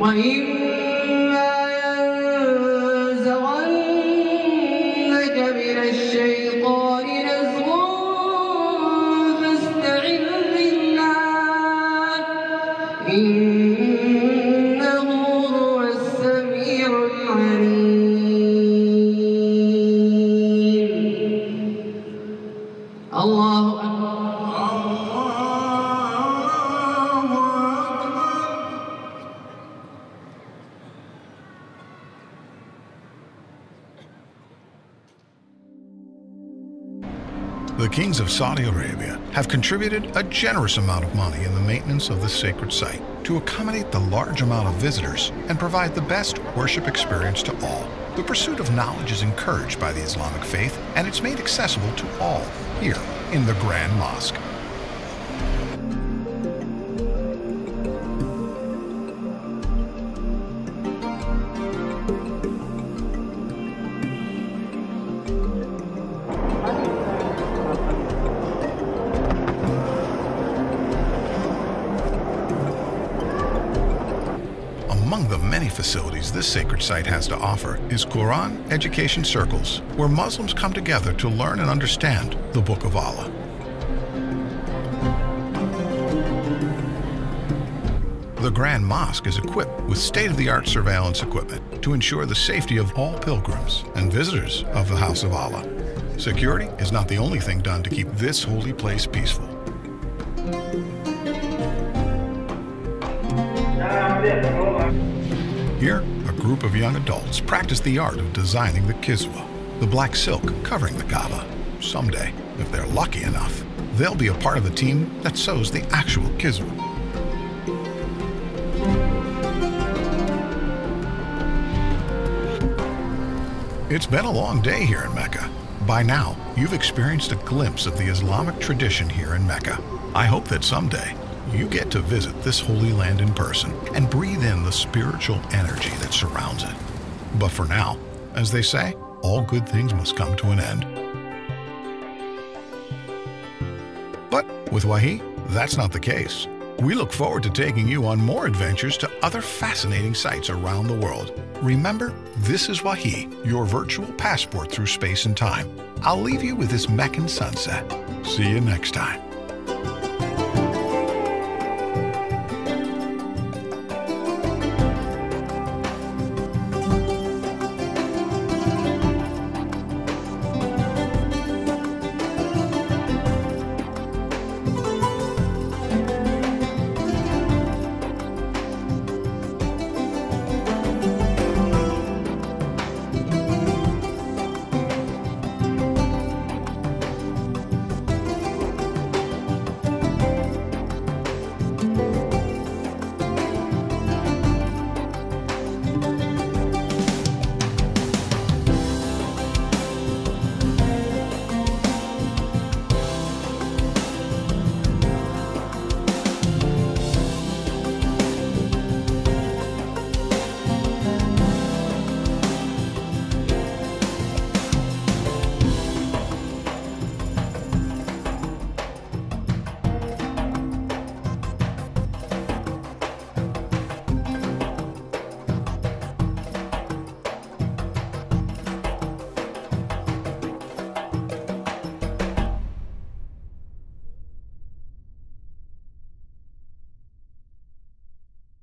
وإما ينزغنك من الشيطان نزغ فاستعذ بالله إنه هو السميع العليم. الله أكبر. The kings of Saudi Arabia have contributed a generous amount of money in the maintenance of this sacred site to accommodate the large amount of visitors and provide the best worship experience to all. The pursuit of knowledge is encouraged by the Islamic faith, and it's made accessible to all here in the Grand Mosque. Among the many facilities this sacred site has to offer is Quran education circles, where Muslims come together to learn and understand the Book of Allah. The Grand Mosque is equipped with state-of-the-art surveillance equipment to ensure the safety of all pilgrims and visitors of the House of Allah. Security is not the only thing done to keep this holy place peaceful. Here, a group of young adults practice the art of designing the kiswa, the black silk covering the Kaaba. Someday, if they're lucky enough, they'll be a part of the team that sews the actual kiswa. It's been a long day here in Mecca. By now, you've experienced a glimpse of the Islamic tradition here in Mecca. I hope that someday you get to visit this holy land in person and breathe in the spiritual energy that surrounds it. But for now, as they say, all good things must come to an end. But with Wahi, that's not the case. We look forward to taking you on more adventures to other fascinating sites around the world. Remember, this is Wahi, your virtual passport through space and time. I'll leave you with this Meccan sunset. See you next time.